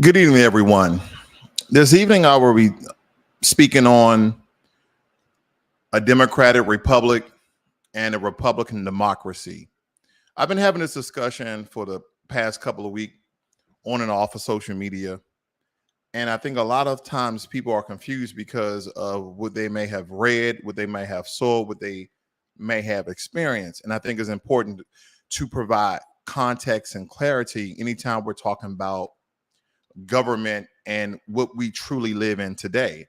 Good evening, everyone. This evening, I will be speaking on a democratic republic and a Republican democracy. I've been having this discussion for the past couple of weeks on and off of social media. And I think a lot of times people are confused because of what they may have read, what they may have saw, what they may have experienced. And I think it's important to provide context and clarity anytime we're talking about government and what we truly live in today.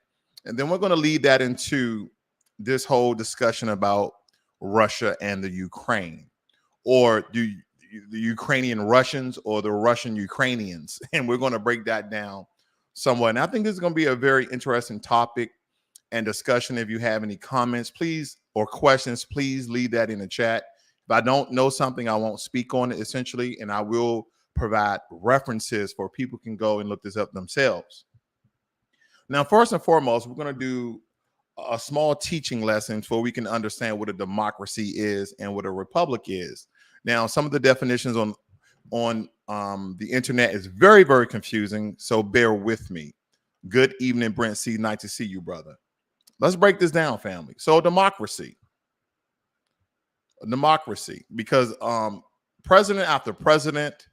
And then we're going to lead that into this whole discussion about Russia and the Ukraine, or the Ukrainian Russians or the Russian Ukrainians. And we're going to break that down somewhat. And I think this is going to be a very interesting topic and discussion. If you have any comments, please, or questions, please leave that in the chat. If I don't know something, I won't speak on it essentially, and I will provide references for people can go and look this up themselves. Now, first and foremost, we're going to do a small teaching lesson so we can understand what a democracy is and what a republic is. Now, some of the definitions on the internet is very, very confusing, so bear with me. Good evening, Brent C. Nice to see you, brother. Let's break this down, family. So democracy, because president after president,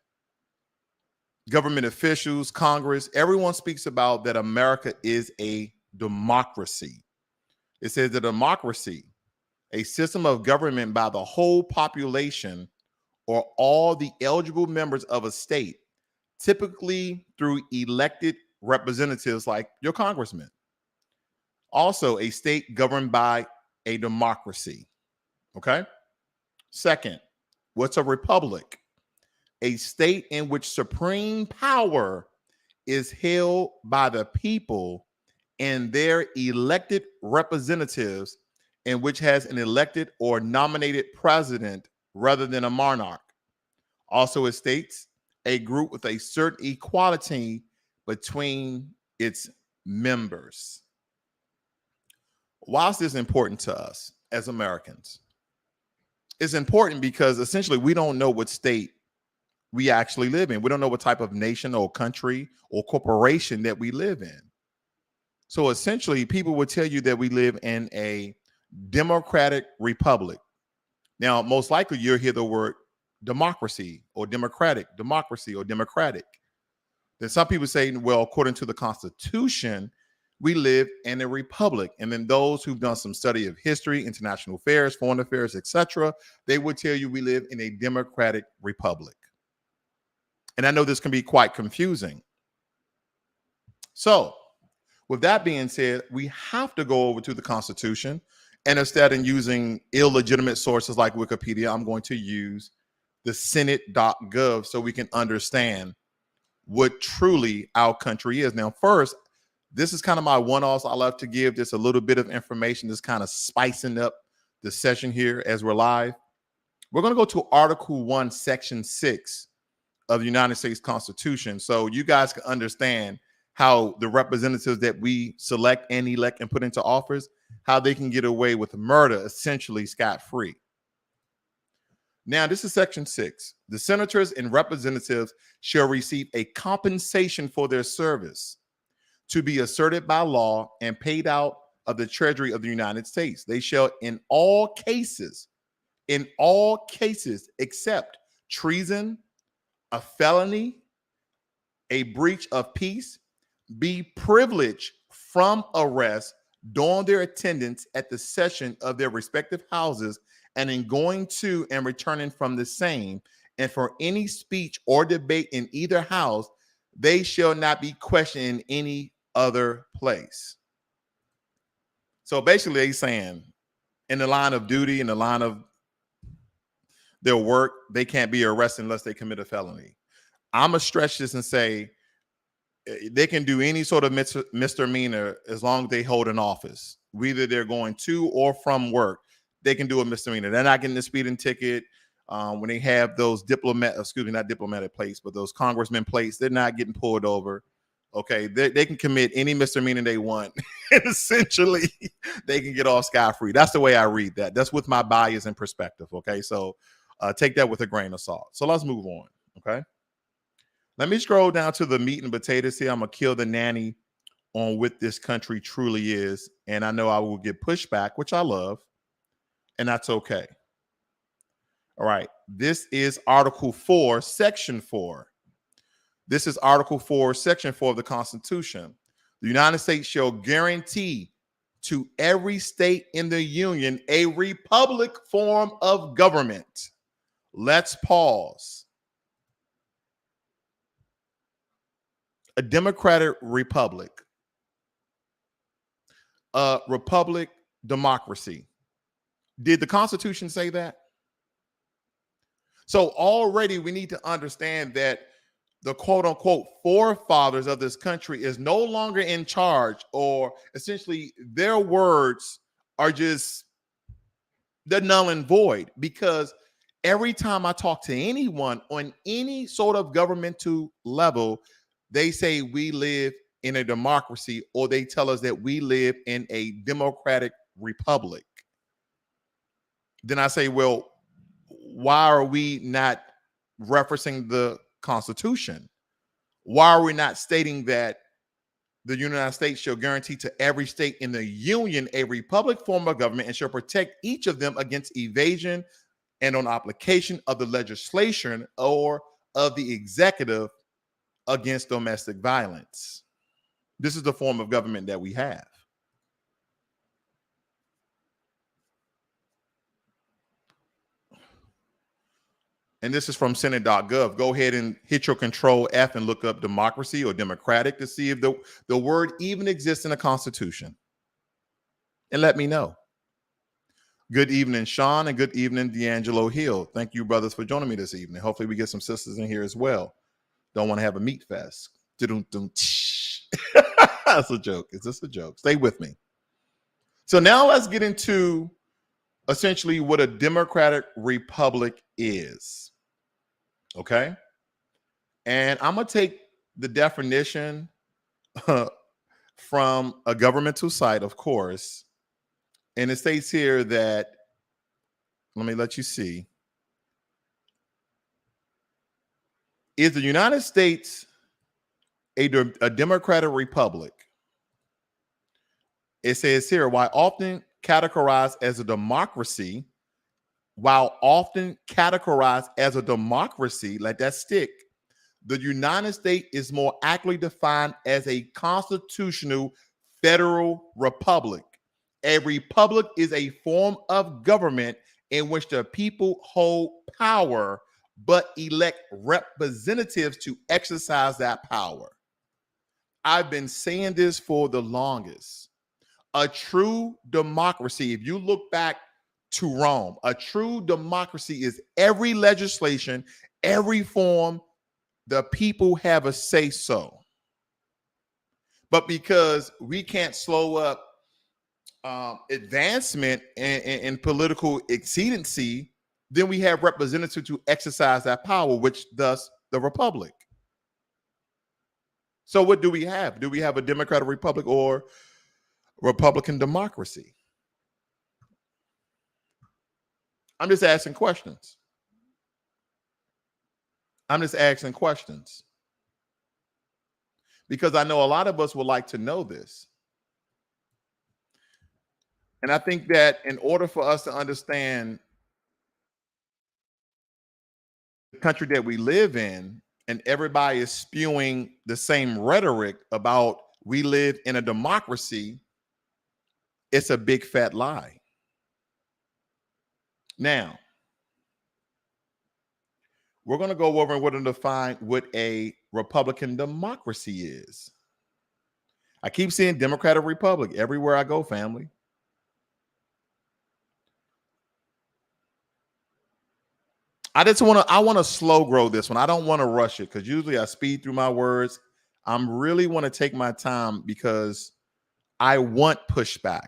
government officials, Congress, everyone speaks about that America is a democracy. It says a democracy, a system of government by the whole population or all the eligible members of a state, typically through elected representatives like your congressman. Also, a state governed by a democracy. Okay. Second, what's a republic? A state in which supreme power is held by the people and their elected representatives, and which has an elected or nominated president rather than a monarch. Also, it states a group with a certain equality between its members. Why is this important to us as Americans? It's important because essentially we don't know what state we actually live in. We don't know what type of nation or country or corporation that we live in. So essentially, people will tell you that we live in a democratic republic. Now, most likely you'll hear the word democracy or democratic, democracy or democratic. Then some people say, well, according to the Constitution, we live in a republic. And then those who've done some study of history, international affairs, foreign affairs, etc., they would tell you we live in a democratic republic. And I know this can be quite confusing. So with that being said, we have to go over to the Constitution, and instead of using illegitimate sources like Wikipedia, I'm going to use the Senate.gov so we can understand what truly our country is. Now, first, this is kind of my one-offs. I love to give just a little bit of information, just kind of spicing up the session here as we're live. We're going to go to Article 1, Section 6 of the United States Constitution, so you guys can understand how the representatives that we select and elect and put into office, how they can get away with murder, essentially scot-free. Now, this is Section 6. The senators and representatives shall receive a compensation for their service to be asserted by law and paid out of the Treasury of the United States. They shall in all cases except treason, a felony, a breach of peace, be privileged from arrest during their attendance at the session of their respective houses and in going to and returning from the same, and for any speech or debate in either house, they shall not be questioned in any other place. So basically, they're saying in the line of duty, in the line of their work, they can't be arrested unless they commit a felony. I'm going to stretch this and say they can do any sort of misdemeanor as long as they hold an office. Whether they're going to or from work, they can do a misdemeanor. They're not getting a speeding ticket. When they have those not diplomatic plates, but those congressman plates, they're not getting pulled over. Okay, they can commit any misdemeanor they want. And essentially, they can get off scot-free. That's the way I read that. That's with my bias and perspective. Okay, so take that with a grain of salt. So let's move on. Okay. Let me scroll down to the meat and potatoes here. I'm going to kill the nanny on what this country truly is. And I know I will get pushback, which I love, and that's okay. All right. This is Article 4, Section 4. This is Article 4, Section 4 of the Constitution. The United States shall guarantee to every state in the Union a republic form of government. Let's pause. A democratic republic. A republic, democracy. Did the Constitution say that? So already we need to understand that the quote unquote forefathers of this country is no longer in charge, or essentially their words are just, they're null and void, because every time I talk to anyone on any sort of governmental level, they say we live in a democracy, or they tell us that we live in a democratic republic. Then I say, well, why are we not referencing the Constitution? Why are we not stating that the United States shall guarantee to every state in the Union a republic form of government and shall protect each of them against evasion and on application of the legislation or of the executive against domestic violence? This is the form of government that we have. And this is from Senate.gov. Go ahead and hit your Control F and look up democracy or democratic to see if the word even exists in the Constitution. And let me know. Good evening, Sean, and good evening, D'Angelo Hill. Thank you, brothers, for joining me this evening. Hopefully we get some sisters in here as well. Don't want to have a meat fest. That's a joke. Is this a joke? Stay with me. So now let's get into essentially what a democratic republic is. Okay. And I'm going to take the definition from a governmental site, of course. And it states here that, let me let you see. Is the United States a democratic republic? It says here, while often categorized as a democracy, let that stick, the United States is more accurately defined as a constitutional federal republic. A republic is a form of government in which the people hold power but elect representatives to exercise that power. I've been saying this for the longest. A true democracy, if you look back to Rome, a true democracy is every legislation, every form, the people have a say so. But because we can't slow up advancement and political exceedancy, then we have representatives to exercise that power, which thus the republic. So what do we have? Do we have a democratic republic or Republican democracy? I'm just asking questions. Because I know a lot of us would like to know this. And I think that in order for us to understand the country that we live in, and everybody is spewing the same rhetoric about we live in a democracy, it's a big fat lie. Now, we're going to go over and we're going to define what a Republican democracy is. I keep seeing Democratic Republic everywhere I go, family. I want to slow grow this one. I don't want to rush it because usually I speed through my words. I'm really want to take my time because I want pushback.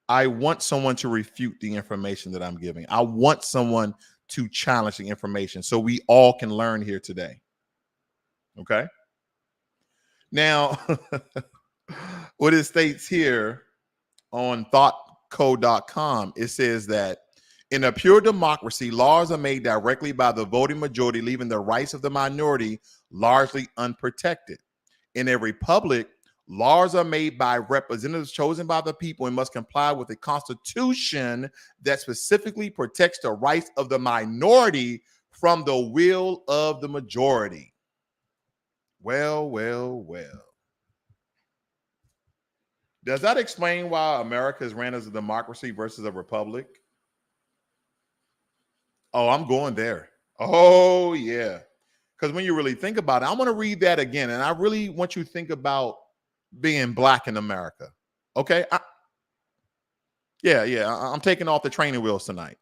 I want someone to refute the information that I'm giving. I want someone to challenge the information so we all can learn here today. Okay. Now, what it states here on thoughtcode.com, it says that in a pure democracy, laws are made directly by the voting majority, leaving the rights of the minority largely unprotected. In a republic, laws are made by representatives chosen by the people and must comply with a constitution that specifically protects the rights of the minority from the will of the majority. Well, well, well. Does that explain why America is ran as a democracy versus a republic? Oh, I'm going there. Oh, yeah. Because when you really think about it, I'm going to read that again. And I really want you to think about being black in America. Okay? I'm taking off the training wheels tonight.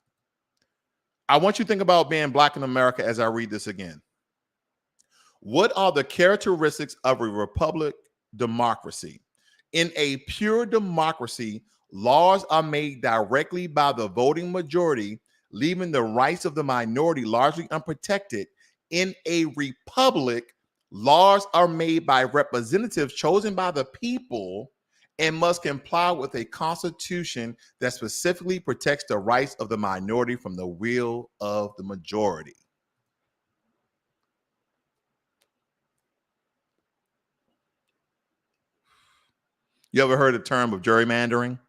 I want you to think about being black in America as I read this again. What are the characteristics of a republic democracy? In a pure democracy, laws are made directly by the voting majority, leaving the rights of the minority largely unprotected. In a republic, laws are made by representatives chosen by the people and must comply with a constitution that specifically protects the rights of the minority from the will of the majority. You ever heard the term of gerrymandering?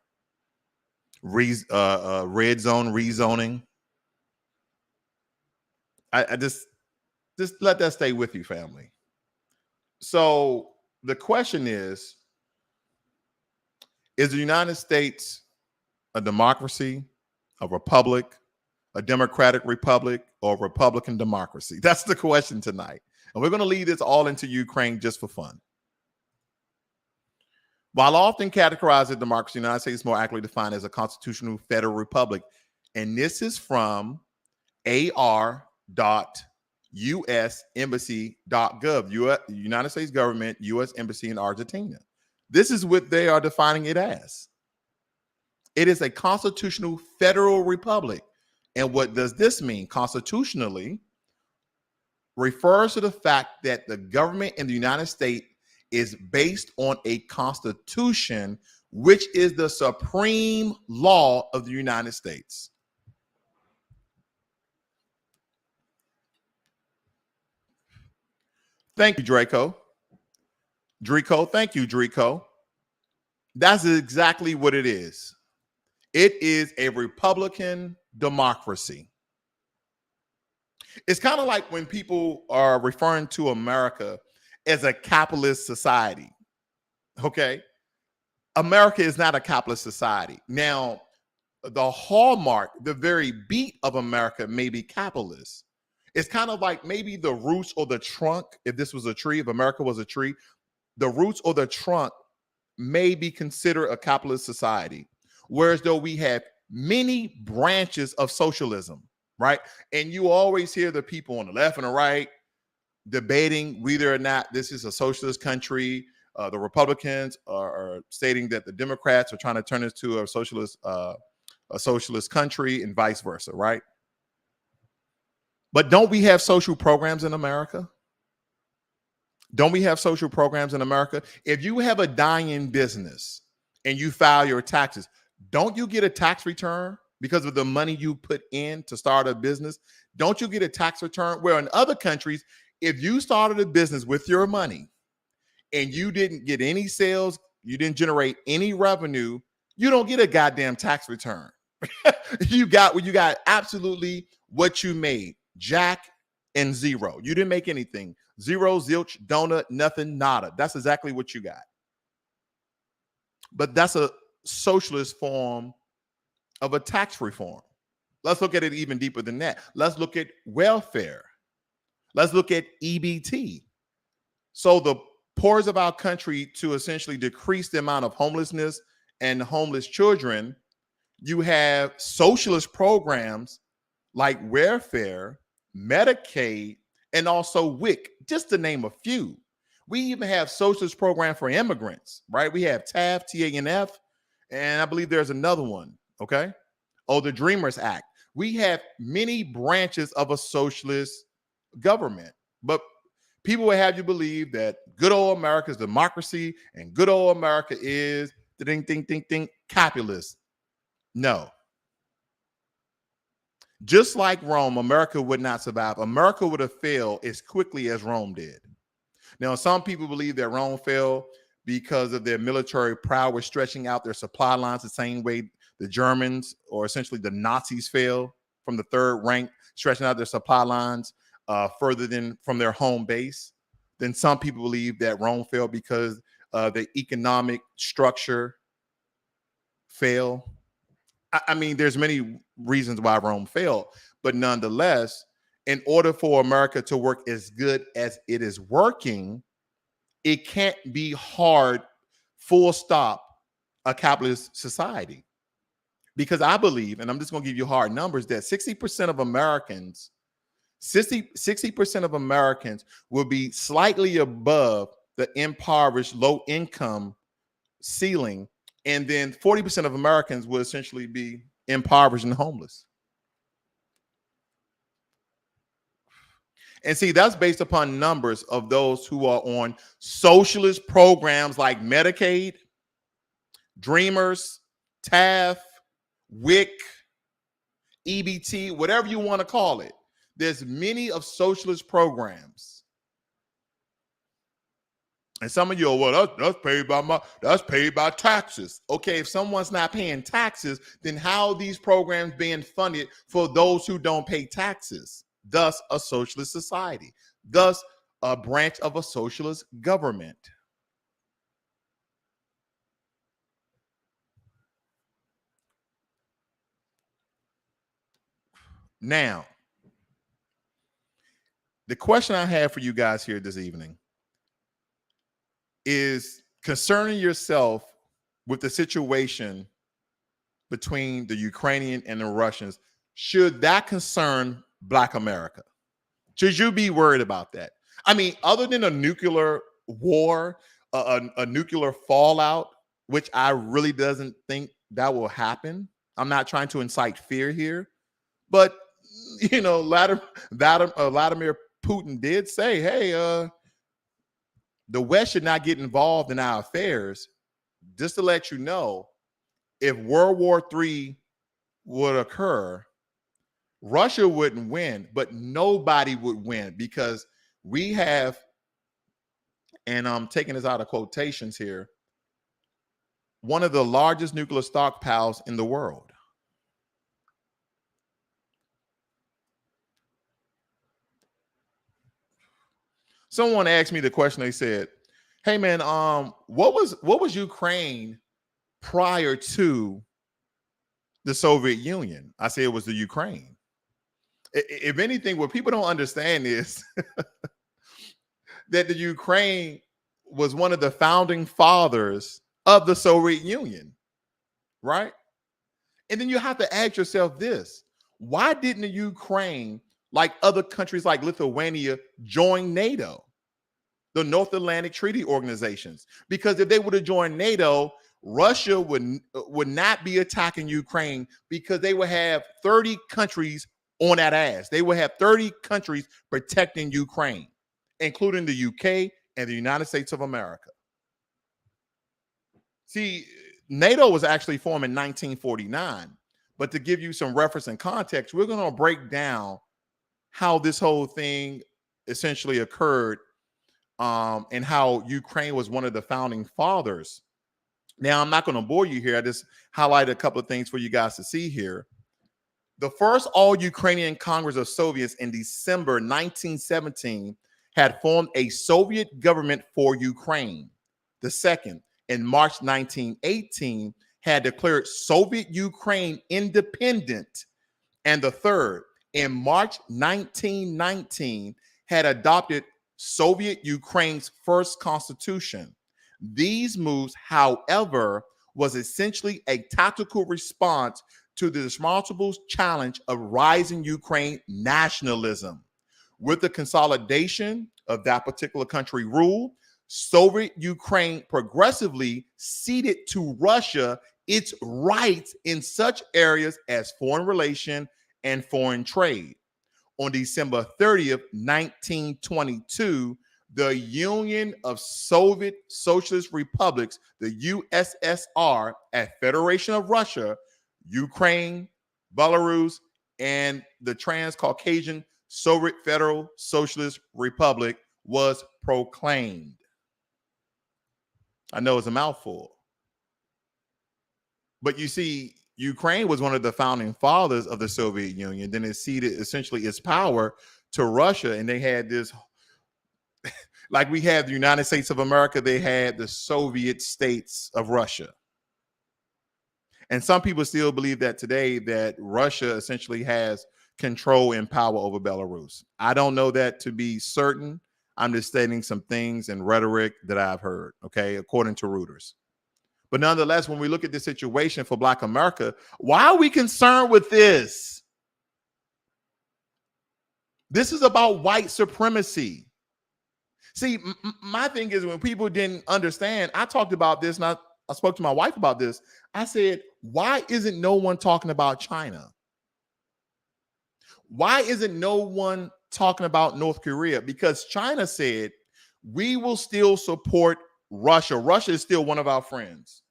Red zone rezoning? I just let that stay with you, family. So the question is the United States a democracy, a republic, a democratic republic, or a Republican democracy? That's the question tonight. And we're going to lead this all into Ukraine just for fun. While often categorized as democracy, the United States is more accurately defined as a constitutional federal republic. And this is from ar.usembassy.gov, United States government, U.S. Embassy in Argentina. This is what they are defining it as. It is a constitutional federal republic. And what does this mean? Constitutionally refers to the fact that the government in the United States is based on a constitution, which is the supreme law of the United States. Thank you, Draco. Thank you, Draco. That's exactly what it is. It is a Republican democracy. It's kind of like when people are referring to America as a capitalist society. Okay. America is not a capitalist society. Now, the hallmark, the very beat of America may be capitalist. It's kind of like maybe the roots or the trunk, if this was a tree, if America was a tree, the roots or the trunk may be considered a capitalist society. Whereas though we have many branches of socialism, right? And you always hear the people on the left and the right debating whether or not this is a socialist country. The Republicans are stating that the Democrats are trying to turn this to a socialist country and vice versa, right? But don't we have social programs in America? Don't we have social programs in America? If you have a dying business and you file your taxes, don't you get a tax return because of the money you put in to start a business? Don't you get a tax return? Where in other countries, if you started a business with your money and you didn't get any sales, you didn't generate any revenue, you don't get a goddamn tax return. You got absolutely what you made, jack and zero. You didn't make anything. Zero, zilch, donut, nothing, nada. That's exactly what you got. But that's a socialist form of a tax reform. Let's look at it even deeper than that. Let's look at welfare. Let's look at EBT. So the poorest of our country, to essentially decrease the amount of homelessness and homeless children, you have socialist programs like welfare, Medicaid, and also WIC, just to name a few. We even have socialist program for immigrants, right? We have TAF, TANF, and I believe there's another one, okay? Oh, the Dreamers Act. We have many branches of a socialist government, but people will have you believe that good old America is democracy and good old America is capitalist. No. Just like Rome, America would not survive. America would have failed as quickly as Rome did. Now, some people believe that Rome fell because of their military prowess stretching out their supply lines the same way the Germans, or essentially the Nazis, fell from the third rank, stretching out their supply lines further than from their home base. Then some people believe that Rome fell because the economic structure fell. I mean, there's many reasons why Rome fell, but nonetheless, in order for America to work as good as it is working, it can't be hard, full stop, a capitalist society. Because I believe, and I'm just going to give you hard numbers, that 60% of Americans, 60% of Americans will be slightly above the impoverished low income ceiling. And then 40% of Americans will essentially be impoverished and homeless. And see, that's based upon numbers of those who are on socialist programs like Medicaid, Dreamers, TAF, WIC, EBT, whatever you want to call it. There's many of socialist programs. And some of you are, well, that's paid by taxes. Okay, if someone's not paying taxes, then how are these programs being funded for those who don't pay taxes? Thus, a socialist society. Thus, a branch of a socialist government. Now, the question I have for you guys here this evening is concerning yourself with the situation between the Ukrainian and the Russians. Should that concern Black America? Should you be worried about that? I mean, other than a nuclear war, a nuclear fallout, which I really doesn't think that will happen. I'm not trying to incite fear here, but you know, Vladimir Putin did say, hey, the West should not get involved in our affairs. Just to let you know, if World War III would occur, Russia wouldn't win, but nobody would win, because we have, and I'm taking this out of quotations here, one of the largest nuclear stockpiles in the world. Someone asked me the question. They said, hey man, what was Ukraine prior to the Soviet Union? I say it was the Ukraine. If anything, what people don't understand is that the Ukraine was one of the founding fathers of the Soviet Union, right? And then you have to ask yourself this: why didn't the Ukraine, like other countries like Lithuania, join NATO, the North Atlantic Treaty Organizations? Because if they would have joined NATO, Russia would not be attacking Ukraine, because they would have 30 countries on that ass. They would have 30 countries protecting Ukraine, including the UK and the United States of America. See, NATO was actually formed in 1949. But to give you some reference and context, we're going to break down how this whole thing essentially occurred, and how Ukraine was one of the founding fathers. Now, I'm not going to bore you here. I just highlighted a couple of things for you guys to see here. The first All-Ukrainian Congress of Soviets in December 1917 had formed a Soviet government for Ukraine. The second, in March 1918, had declared Soviet Ukraine independent. And the third, in March 1919, had adopted Soviet Ukraine's first constitution. These moves, however, was essentially a tactical response to the responsible challenge of rising Ukraine nationalism. With the consolidation of that particular country rule, Soviet Ukraine progressively ceded to Russia its rights in such areas as foreign relation and foreign trade. On December 30th, 1922, the Union of Soviet Socialist Republics, the USSR, a federation of Russia, Ukraine, Belarus, and the Transcaucasian Soviet Federal Socialist Republic, was proclaimed. I know it's a mouthful, but you see, Ukraine was one of the founding fathers of the Soviet Union. Then it ceded essentially its power to Russia, and they had this, like we had the United States of America, they had the Soviet states of Russia. And some people still believe that today, that Russia essentially has control and power over Belarus. I don't know that to be certain. I'm just stating some things and rhetoric that I've heard, okay, according to Reuters. But nonetheless, when we look at the situation for Black America, why are we concerned with this? This is about white supremacy. See, my thing is, when people didn't understand, I talked about this, and I spoke to my wife about this. I said, why isn't no one talking about China? Why isn't no one talking about North Korea? Because China said, we will still support Russia. Russia is still one of our friends.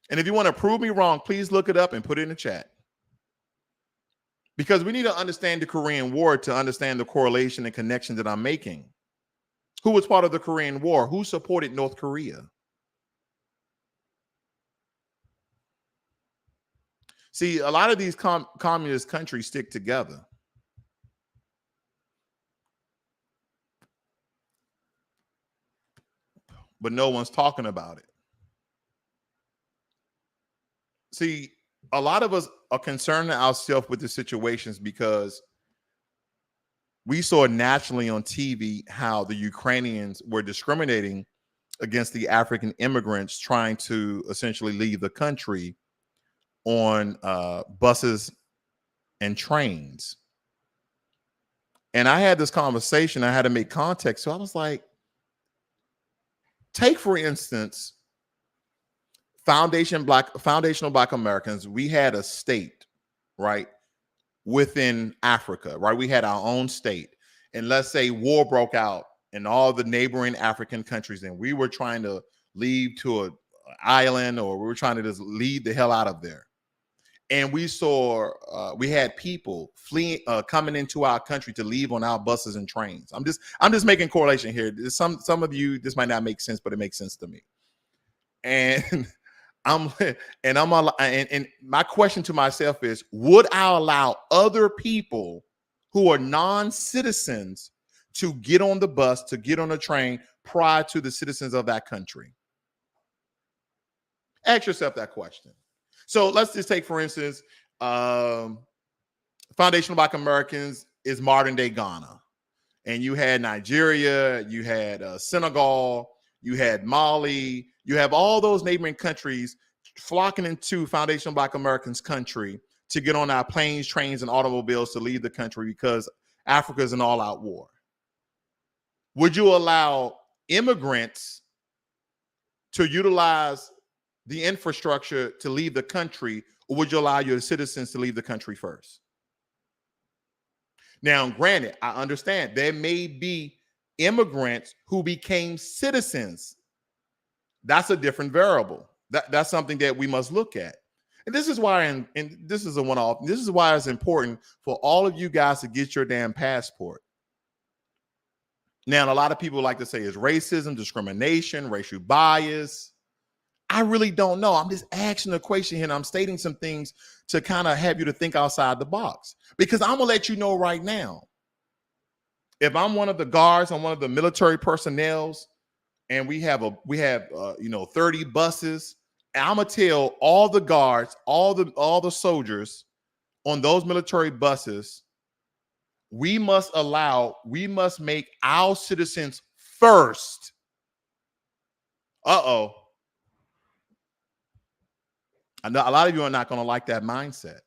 And if you want to prove me wrong, please look it up and put it in the chat. Because we need to understand the Korean War to understand the correlation and connection that I'm making. Who was part of the Korean War? Who supported North Korea? See, a lot of these communist countries stick together. But no one's talking about it. See, a lot of us are concerned ourselves with the situations because we saw nationally on TV how the Ukrainians were discriminating against the African immigrants trying to essentially leave the country on buses and trains. And I had this conversation. I had to make context. So I was like, take, for instance, foundational Black Americans. We had a state, right, within Africa, right? We had our own state. And let's say war broke out in all the neighboring African countries, and we were trying to leave to an island, or we were trying to just leave the hell out of there. And we saw, we had people fleeing, coming into our country to leave on our buses and trains. I'm just making correlation here. Some of you, this might not make sense, but it makes sense to me. And and my question to myself is, would I allow other people who are non-citizens to get on the bus, to get on the train prior to the citizens of that country? Ask yourself that question. So let's just take, for instance, foundational Black Americans is modern day Ghana. And you had Nigeria, you had Senegal, you had Mali, you have all those neighboring countries flocking into foundational Black Americans' country to get on our planes, trains, and automobiles to leave the country because Africa is an all-out war. Would you allow immigrants to utilize the infrastructure to leave the country, or would you allow your citizens to leave the country first? Now, granted, I understand there may be immigrants who became citizens. That's a different variable. That's something that we must look at. And this is why, and this is a one-off, this is why it's important for all of you guys to get your damn passport. Now, a lot of people like to say it's racism, discrimination, racial bias. I really don't know. I'm just asking a question here, and I'm stating some things to kind of have you to think outside the box. Because I'm gonna let you know right now, if I'm one of the guards, I'm one of the military personnels, and we have 30 buses, and I'm gonna tell all the guards, all the soldiers on those military buses, we must make our citizens first. I know a lot of you are not going to like that mindset.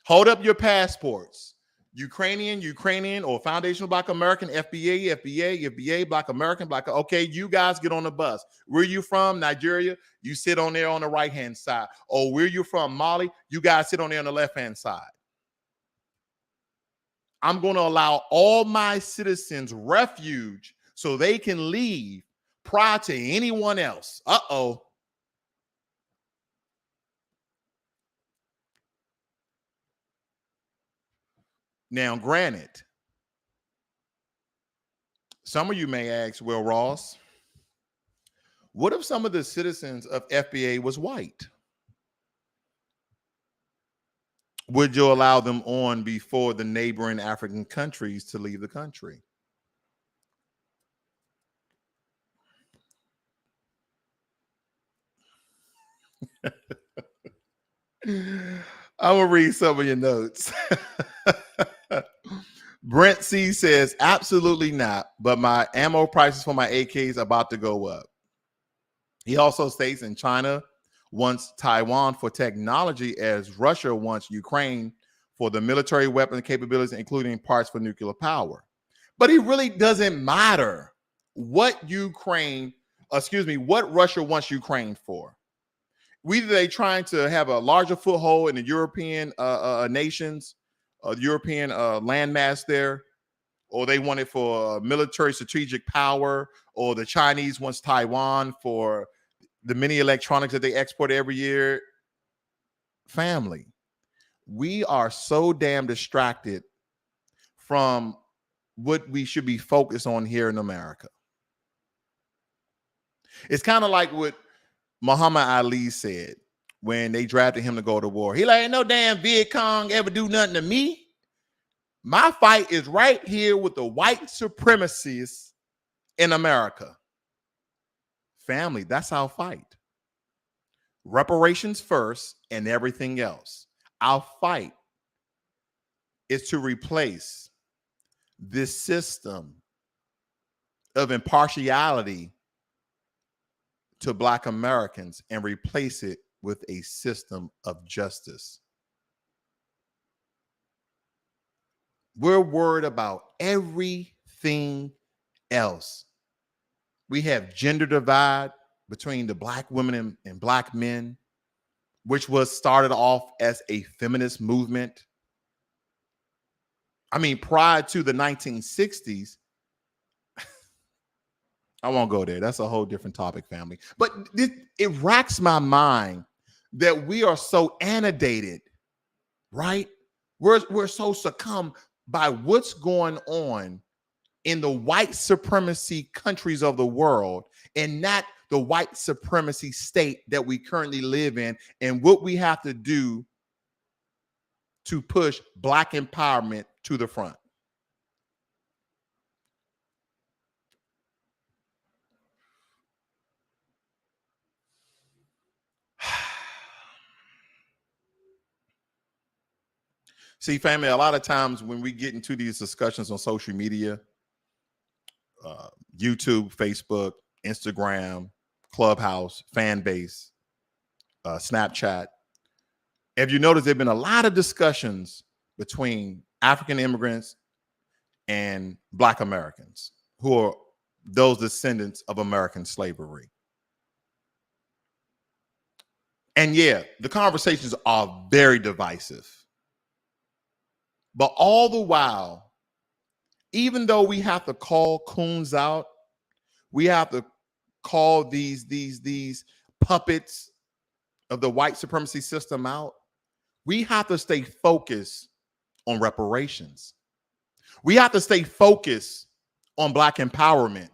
Hold up your passports. Ukrainian, or foundational Black American, FBA, Black American, Black. Okay, you guys get on the bus. Where you from? Nigeria. You sit on there on the right-hand side. Or where you from? Mali. You guys sit on there on the left-hand side. I'm going to allow all my citizens refuge so they can leave prior to anyone else. Now, granted, some of you may ask, well, Ross, what if some of the citizens of FBA was white? Would you allow them on before the neighboring African countries to leave the country? I'm gonna read some of your notes. Brent C says, absolutely not, but my ammo prices for my AKs about to go up. He also states in China wants Taiwan for technology as Russia wants Ukraine for the military weapon capabilities, including parts for nuclear power. But it really doesn't matter what what Russia wants Ukraine for. Either they trying to have a larger foothold in the European nations, European landmass there, or they want it for military strategic power, or the Chinese wants Taiwan for the mini electronics that they export every year. Family, we are so damn distracted from what we should be focused on here in America. It's kind of like what Muhammad Ali said when they drafted him to go to war. He like, ain't no damn Viet Cong ever do nothing to me. My fight is right here with the white supremacists in America. Family, that's our fight. Reparations first and everything else. Our fight is to replace this system of impartiality to Black Americans and replace it with a system of justice. We're worried about everything else. We have gender divide between the Black women and Black men, which was started off as a feminist movement. I mean, prior to the 1960s, I won't go there. That's a whole different topic, family. But it racks my mind that we are so inundated, right? We're so succumbed by what's going on in the white supremacy countries of the world and not the white supremacy state that we currently live in, and what we have to do to push Black empowerment to the front. See, family, a lot of times when we get into these discussions on social media, YouTube, Facebook, Instagram, Clubhouse, fan base, Snapchat, have you noticed there have been a lot of discussions between African immigrants and Black Americans who are those descendants of American slavery? And yeah, the conversations are very divisive. But all the while, even though we have to call coons out, we have to call these puppets of the white supremacy system out, we have to stay focused on reparations. We have to stay focused on Black empowerment.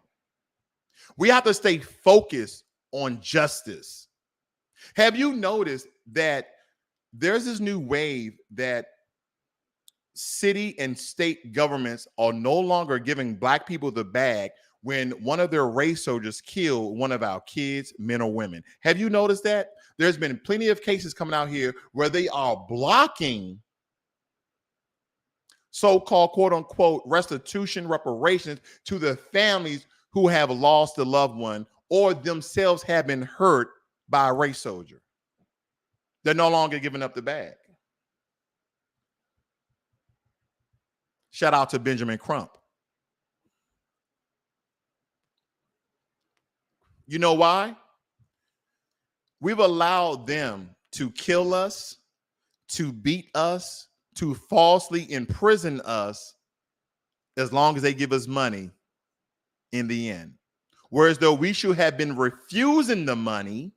We have to stay focused on justice. Have you noticed that there's this new wave that city and state governments are no longer giving Black people the bag when one of their race soldiers killed one of our kids, men or women? Have you noticed that? There's been plenty of cases coming out here where they are blocking so-called quote unquote restitution reparations to the families who have lost a loved one or themselves have been hurt by a race soldier. They're no longer giving up the bag. Shout out to Benjamin Crump. You know why? We've allowed them to kill us, to beat us, to falsely imprison us as long as they give us money in the end. Whereas though we should have been refusing the money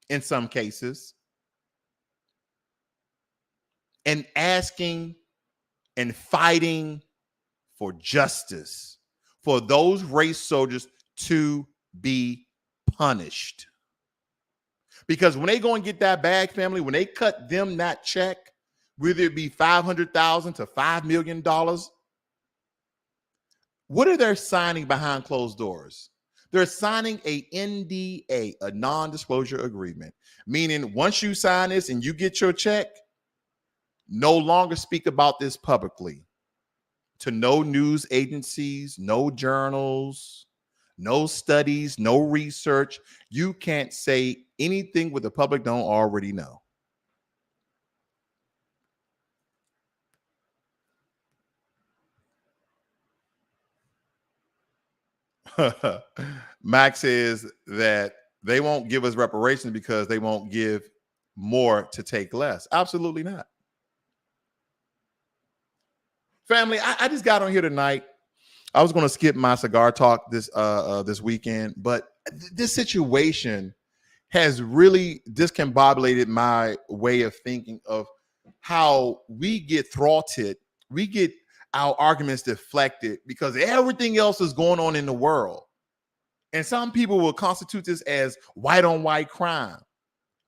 in some cases and asking and fighting for justice, for those race soldiers to be punished. Because when they go and get that bag, family, when they cut them that check, whether it be $500,000 to $5 million, what are they signing behind closed doors? They're signing a NDA, a non-disclosure agreement, meaning once you sign this and you get your check, no longer speak about this publicly to no news agencies, no journals, no studies, no research. You can't say anything what the public don't already know. Max says that they won't give us reparations because they won't give more to take less. Absolutely not. Family, I just got on here tonight. I was going to skip my cigar talk this weekend, but this situation has really discombobulated my way of thinking of how we get thwarted, we get our arguments deflected because everything else is going on in the world. And some people will constitute this as white on white crime.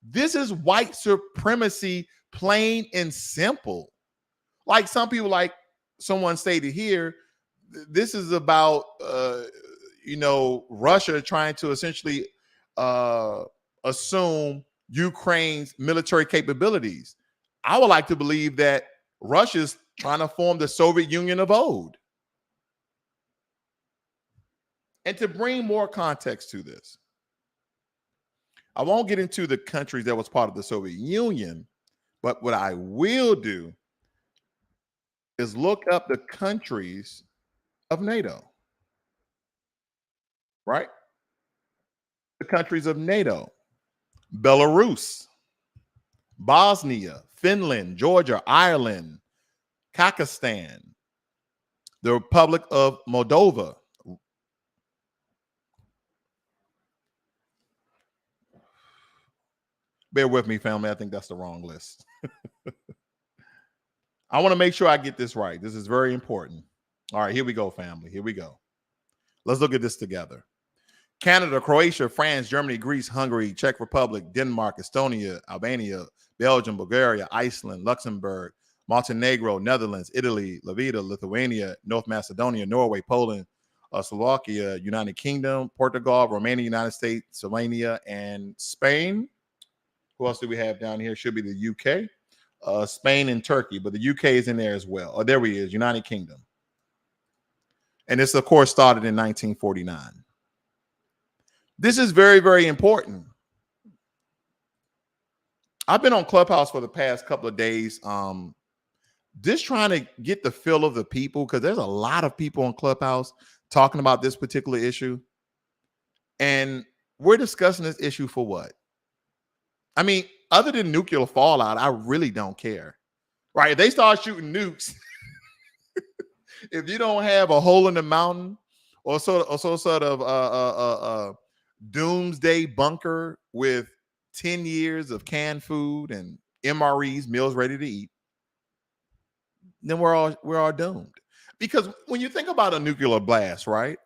This is white supremacy, plain and simple. Like some people, like someone stated here, this is about Russia trying to essentially assume Ukraine's military capabilities. I would like to believe that Russia's trying to form the Soviet Union of old. And to bring more context to this, I won't get into the countries that was part of the Soviet Union, but what I will do is look up the countries of NATO, right? The countries of NATO: Belarus, Bosnia, Finland, Georgia, Ireland, Kazakhstan, the Republic of Moldova. Bear with me, family. I think that's the wrong list. I want to make sure I get this right. This is very important. All right, here we go, family. Here we go. Let's look at this together. Canada, Croatia, France, Germany, Greece, Hungary, Czech Republic, Denmark, Estonia, Albania, Belgium, Bulgaria, Iceland, Luxembourg, Montenegro, Netherlands, Italy, Latvia, Lithuania, North Macedonia, Norway, Poland, Slovakia, United Kingdom, Portugal, Romania, United States, Slovenia, and Spain. Who else do we have down here? Should be the UK, Spain, and Turkey, but the UK is in there as well. Oh, there he is, United Kingdom. And this, of course, started in 1949. This is very, very important. I've been on Clubhouse for the past couple of days, just trying to get the feel of the people, because there's a lot of people on Clubhouse talking about this particular issue. And we're discussing this issue for what? I mean, other than nuclear fallout, I really don't care. Right? If they start shooting nukes, if you don't have a hole in the mountain or sort of doomsday bunker with 10 years of canned food and MREs, meals ready to eat, then we're all doomed. Because when you think about a nuclear blast, right?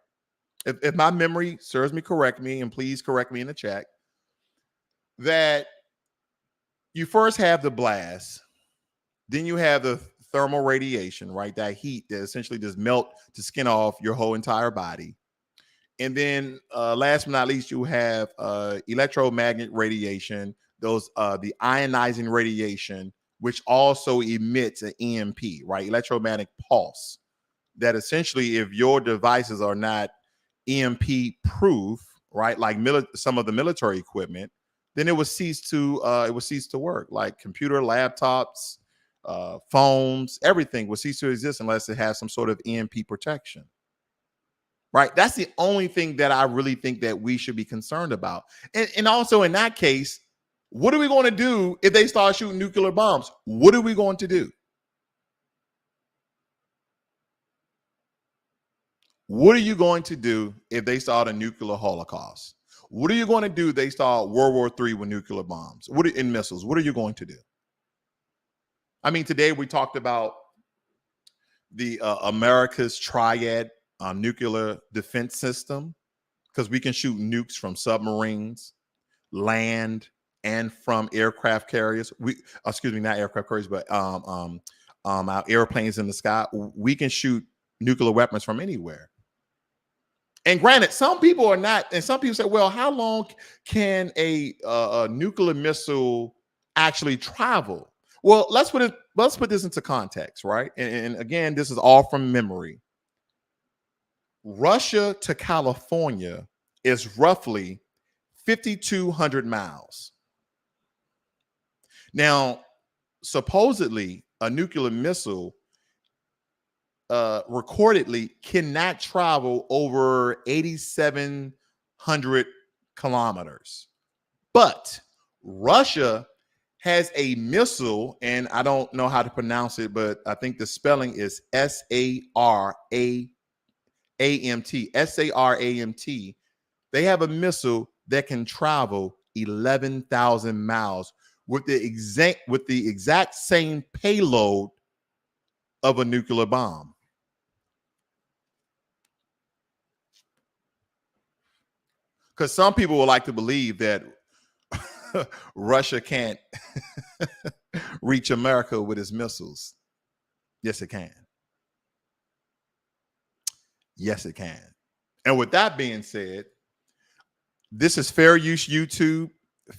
If my memory serves me, correct me, and please correct me in the chat, that you first have the blast, then you have the thermal radiation, right? That heat that essentially just melt the skin off your whole entire body. And then last but not least, you have electromagnetic radiation, the ionizing radiation, which also emits an EMP, right? Electromagnetic pulse. That essentially, if your devices are not EMP proof, right, like some of the military equipment, then it would cease to work. Like computer, laptops, phones, everything would cease to exist unless it has some sort of EMP protection. Right? That's the only thing that I really think that we should be concerned about. And also in that case, what are we going to do if they start shooting nuclear bombs? What are we going to do? What are you going to do if they start a nuclear holocaust? What are you going to do if they start World War III with nuclear bombs? In missiles? What are you going to do? I mean, today we talked about the America's triad nuclear defense system, because we can shoot nukes from submarines, land, and from aircraft carriers. Excuse me, not aircraft carriers, but our airplanes in the sky. We can shoot nuclear weapons from anywhere. And granted, some people are not, and some people say, well, how long can a nuclear missile actually travel? Well, let's put this into context, right? And again, this is all from memory. Russia to California is roughly 5,200 miles. Now, supposedly, a nuclear missile recordedly cannot travel over 8,700 kilometers. But Russia has a missile, and I don't know how to pronounce it, but I think the spelling is SARAMT. SARAMT. They have a missile that can travel 11,000 miles with the exact same payload of a nuclear bomb. Because some people would like to believe that Russia can't reach America with its missiles. Yes, it can. Yes, it can. And with that being said, this is fair use YouTube.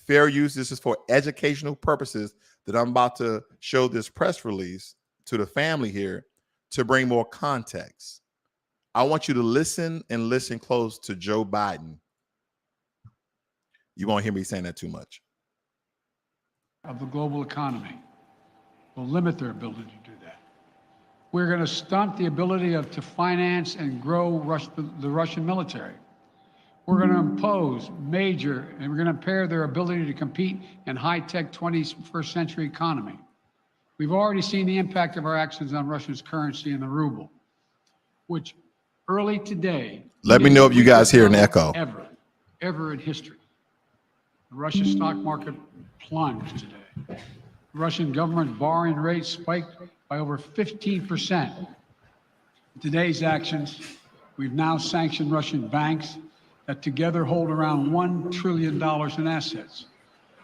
Fair use. This is for educational purposes that I'm about to show this press release to the family here to bring more context. I want you to listen and listen close to Joe Biden. You won't hear me saying that too much. Of the global economy will limit their ability to do that. We're going to stunt the ability to finance and grow the Russian military. We're going to impose and we're going to impair their ability to compete in high-tech 21st century economy. We've already seen the impact of our actions on Russia's currency and the ruble, which early today. Let me know if you guys hear an echo. Ever in history. The Russian stock market plunged today. The Russian government borrowing rate spiked by over 15%. In today's actions, we've now sanctioned Russian banks that together hold around $1 trillion in assets.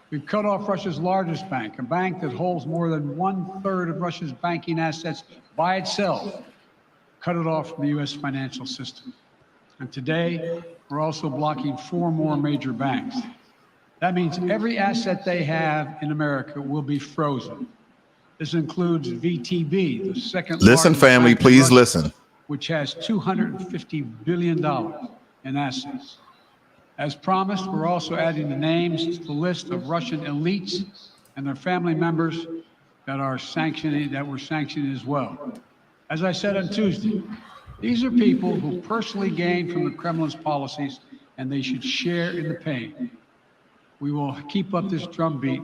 We've cut off Russia's largest bank, a bank that holds more than 1/3 of Russia's banking assets by itself, cut it off from the U.S. financial system. And today, we're also blocking 4 more major banks. That means every asset they have in America will be frozen. This includes VTB, the second largest. Listen, family, please listen. Which has $250 billion in assets. As promised, we're also adding the names to the list of Russian elites and their family members that we're sanctioning as well. As I said on Tuesday, these are people who personally gain from the Kremlin's policies, and they should share in the pain. We will keep up this drumbeat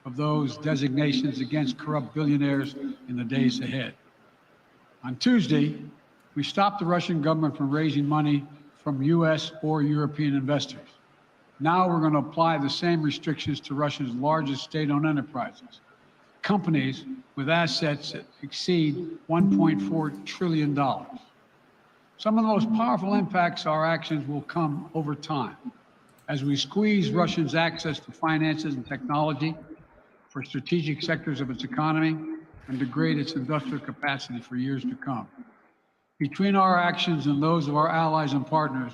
of those designations against corrupt billionaires in the days ahead. On Tuesday, we stopped the Russian government from raising money from U.S. or European investors. Now we're going to apply the same restrictions to Russia's largest state-owned enterprises, companies with assets that exceed $1.4 trillion. Some of the most powerful impacts of our actions will come over time as we squeeze Russia's access to finances and technology for strategic sectors of its economy and degrade its industrial capacity for years to come. Between our actions and those of our allies and partners,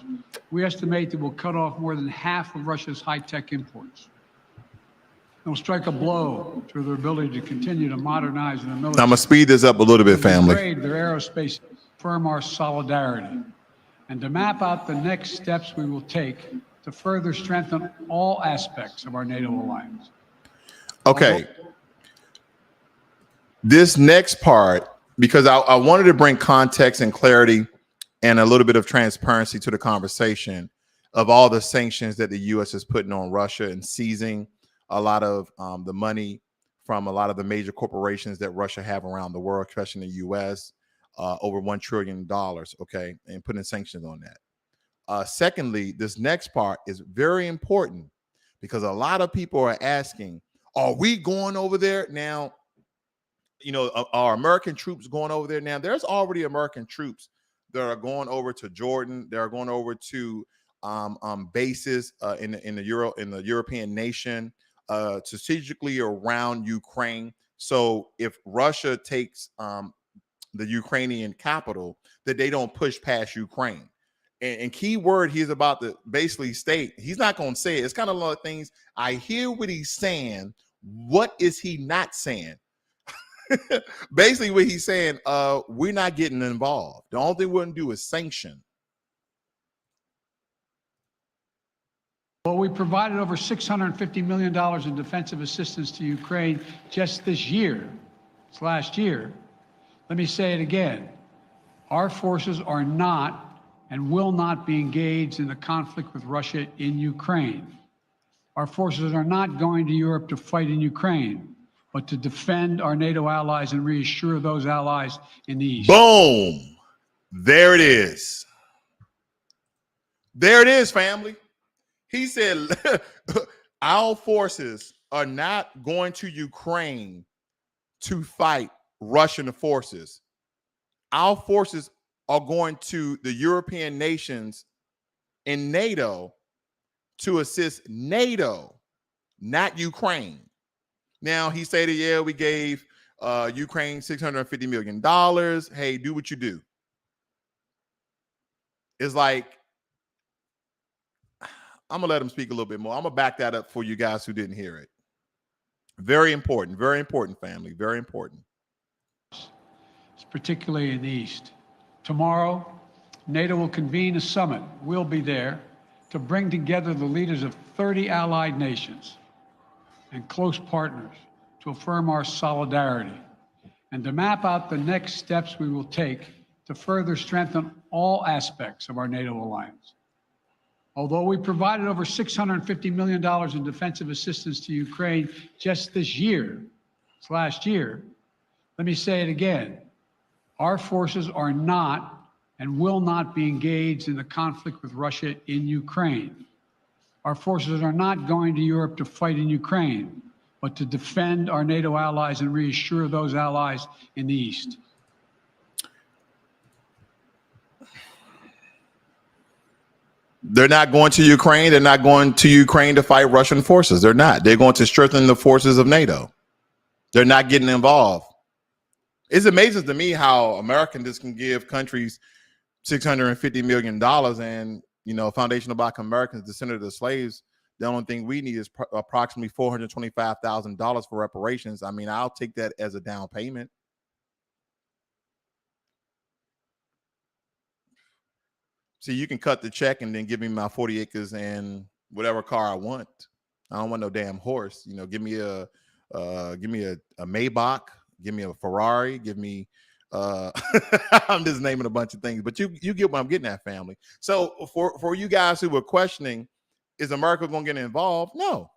we estimate that we'll cut off more than half of Russia's high-tech imports. It'll strike a blow to their ability to continue to modernize their military. I'm going to speed this up a little bit, family. Degrade their aerospace, firm our solidarity, and to map out the next steps we will take to further strengthen all aspects of our NATO alliance. Okay. This next part, because I wanted to bring context and clarity and a little bit of transparency to the conversation of all the sanctions that the U.S. is putting on Russia and seizing a lot of the money from a lot of the major corporations that Russia have around the world, especially in the U.S., over $1 trillion, okay, and putting sanctions on that. Secondly, this next part is very important because a lot of people are asking, are we going over there? Now, are American troops going over there now? There's already American troops that are going over to Jordan. They are going over to bases in the European nation, strategically around Ukraine. So if Russia takes the Ukrainian capital, that they don't push past Ukraine. And key word he's about to basically state, he's not going to say it. It's kind of a lot of things. I hear what he's saying. What is he not saying? Basically, what he's saying, we're not getting involved. The only thing we're going to do is sanction. Well, we provided over $650 million in defensive assistance to Ukraine just this year. It's last year. Let me say it again. Our forces are not and will not be engaged in the conflict with Russia in Ukraine. Our forces are not going to Europe to fight in Ukraine, but to defend our NATO allies and reassure those allies in the East. Boom. There it is. There it is, family. He said, our forces are not going to Ukraine to fight Russian forces. Our forces are going to the European nations in NATO to assist NATO, not Ukraine. Now, he said, yeah, we gave Ukraine $650 million. Hey, do what you do. It's like, I'm going to let him speak a little bit more. I'm going to back that up for you guys who didn't hear it. Very important, family, very important. Particularly in the East. Tomorrow, NATO will convene a summit. We'll be there to bring together the leaders of 30 allied nations and close partners to affirm our solidarity and to map out the next steps we will take to further strengthen all aspects of our NATO alliance. Although we provided over $650 million in defensive assistance to Ukraine just this year, it's last year, let me say it again. Our forces are not and will not be engaged in the conflict with Russia in Ukraine. Our forces are not going to Europe to fight in Ukraine, but to defend our NATO allies and reassure those allies in the East. They're not going to Ukraine. They're not going to Ukraine to fight Russian forces. They're not. They're going to strengthen the forces of NATO. They're not getting involved. It's amazing to me how Americans can give countries $650 million and, Foundation of Black Americans, descendants of the slaves, the only thing we need is approximately $425,000 for reparations. I mean, I'll take that as a down payment. See, you can cut the check and then give me my 40 acres and whatever car I want. I don't want no damn horse. Give me a Maybach. Give me a Ferrari. Give me I'm just naming a bunch of things, but you get what I'm getting at, family. So for you guys who were questioning, is America going to get involved? No.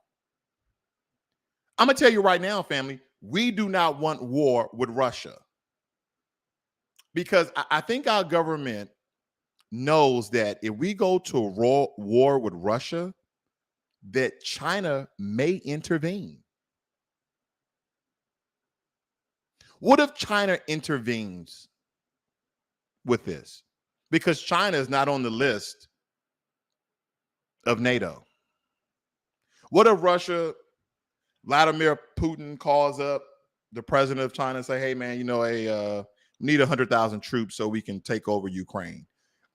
I'm going to tell you right now, family, we do not want war with Russia, because I think our government knows that if we go to a war with Russia, that China may intervene. What if China intervenes with this? Because China is not on the list of NATO. What if Russia, Vladimir Putin calls up the president of China and say, hey, man, we need 100,000 troops so we can take over Ukraine.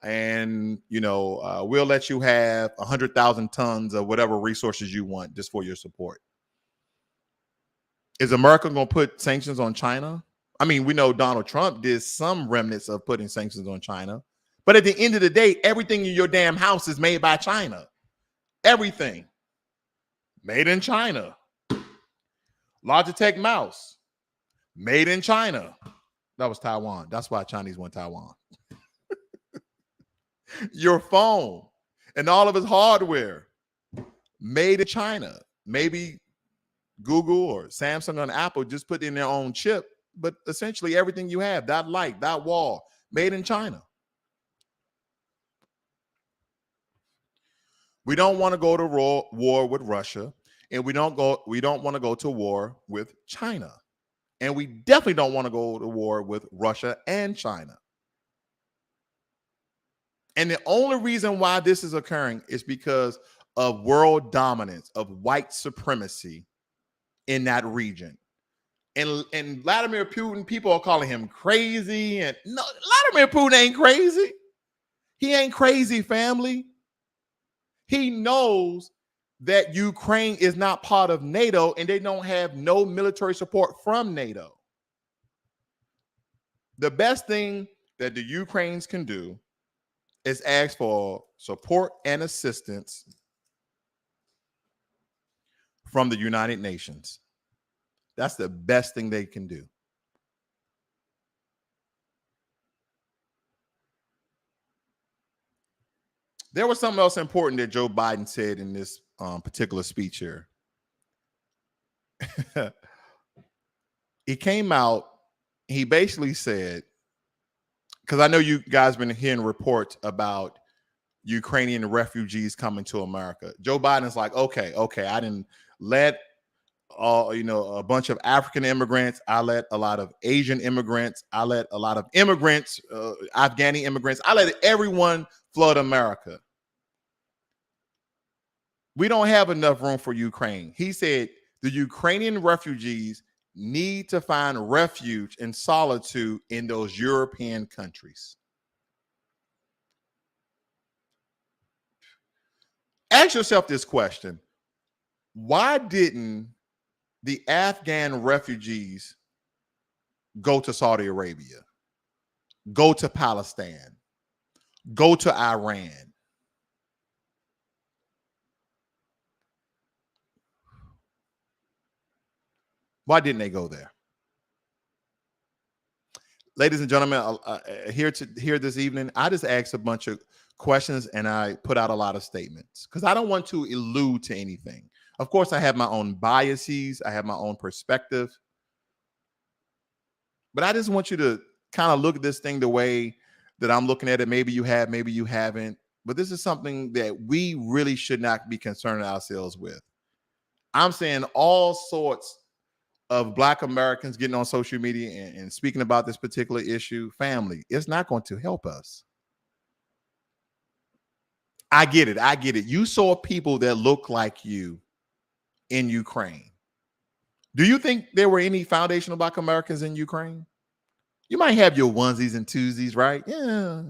And, we'll let you have 100,000 tons of whatever resources you want just for your support. Is America going to put sanctions on China? I mean, we know Donald Trump did some remnants of putting sanctions on China. But at the end of the day, everything in your damn house is made by China. Everything. Made in China. Logitech mouse. Made in China. That was Taiwan. That's why Chinese won Taiwan. Your phone and all of its hardware. Made in China. Maybe Google or Samsung and Apple just put in their own chip, but essentially everything you have, that light, that wall, made in China. We don't want to go to war with Russia, and we don't want to go to war with China. And we definitely don't want to go to war with Russia and China. And the only reason why this is occurring is because of world dominance, of white supremacy in that region. And Vladimir Putin, people are calling him crazy. And no, Vladimir Putin ain't crazy. He ain't crazy, family. He knows that Ukraine is not part of NATO and they don't have no military support from NATO. The best thing that the Ukrainians can do is ask for support and assistance from the United Nations. That's the best thing they can do. There was something else important that Joe Biden said in this particular speech here. He came out, he basically said, because I know you guys been hearing reports about Ukrainian refugees coming to America. Joe Biden's like, okay, I didn't let a bunch of African immigrants. I let a lot of Asian immigrants. I let a lot of immigrants, Afghani immigrants. I let everyone flood America. We don't have enough room for Ukraine. He said the Ukrainian refugees need to find refuge and solitude in those European countries. Ask yourself this question. Why didn't the Afghan refugees go to Saudi Arabia, go to Palestine, go to Iran? Why didn't they go there? Ladies and gentlemen, here this evening, I just asked a bunch of questions and I put out a lot of statements because I don't want to allude to anything. Of course, I have my own biases. I have my own perspective. But I just want you to kind of look at this thing the way that I'm looking at it. Maybe you have, maybe you haven't. But this is something that we really should not be concerning ourselves with. I'm saying all sorts of Black Americans getting on social media and speaking about this particular issue. Family, it's not going to help us. I get it. You saw people that look like you in Ukraine. Do you think there were any foundational Black Americans in Ukraine? You might have your onesies and twosies, right? Yeah.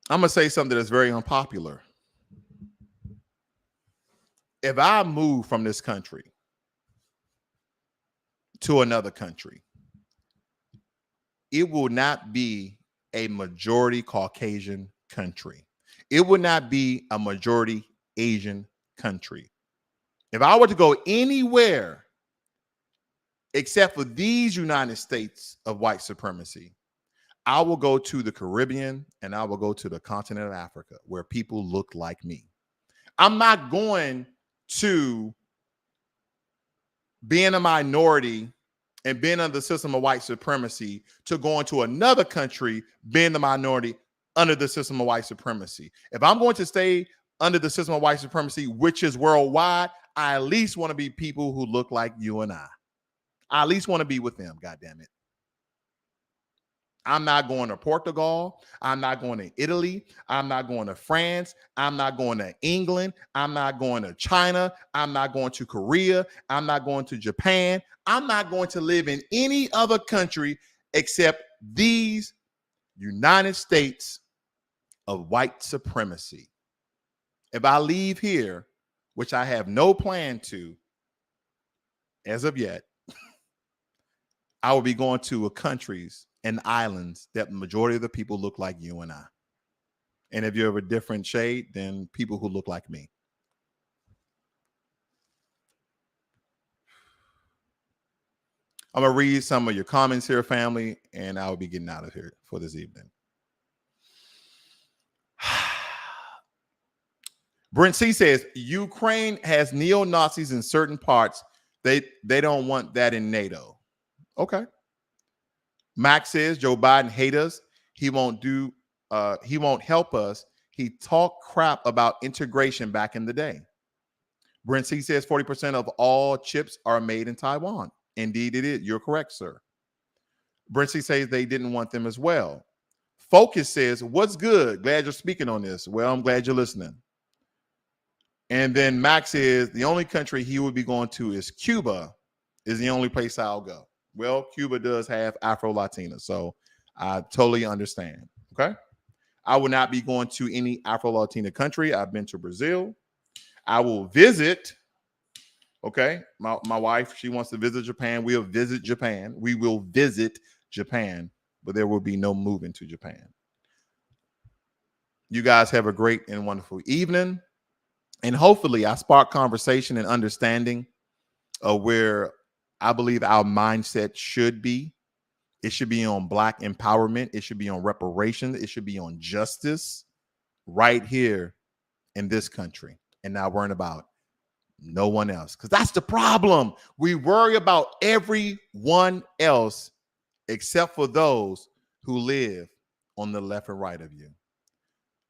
I'm going to say something that's very unpopular. If I move from this country to another country, it will not be a majority Caucasian country. It would not be a majority Asian country. If I were to go anywhere except for these United States of white supremacy, I will go to the Caribbean and I will go to the continent of Africa where people look like me. I'm not going to being a minority and being under the system of white supremacy to going to another country, being the minority under the system of white supremacy. If I'm going to stay under the system of white supremacy, which is worldwide, I at least want to be people who look like you and I. I at least want to be with them, goddammit. I'm not going to Portugal. I'm not going to Italy. I'm not going to France. I'm not going to England. I'm not going to China. I'm not going to Korea. I'm not going to Japan. I'm not going to live in any other country except these United States of white supremacy. If I leave here, which I have no plan to as of yet, I will be going to countries and islands that the majority of the people look like you and I. And if you're of a different shade, then people who look like me. I'm going to read some of your comments here, family, and I'll be getting out of here for this evening. Brent C says, Ukraine has neo-Nazis in certain parts. They don't want that in NATO. Okay. Max says Joe Biden hates us. He won't help us. He talked crap about integration back in the day. Brent C says 40% of all chips are made in Taiwan. Indeed, it is. You're correct, sir. Brent C says they didn't want them as well. Focus says, what's good? Glad you're speaking on this. Well, I'm glad you're listening. And then Max says the only country he would be going to is Cuba, is the only place I'll go. Well, Cuba does have Afro-Latina, so I totally understand. Okay. I will not be going to any Afro-Latina country. I've been to Brazil. I will visit. Okay. My wife, she wants to visit Japan. We'll visit Japan. We will visit Japan, but there will be no moving to Japan. You guys have a great and wonderful evening. And hopefully I spark conversation and understanding of where I believe our mindset should be. It should be on Black empowerment. It should be on reparations. It should be on justice right here in this country and not worrying about no one else. Because that's the problem. We worry about everyone else except for those who live on the left and right of you,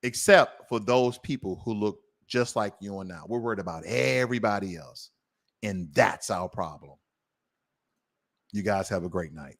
except for those people who look just like you and I. We're worried about everybody else. And that's our problem. You guys have a great night.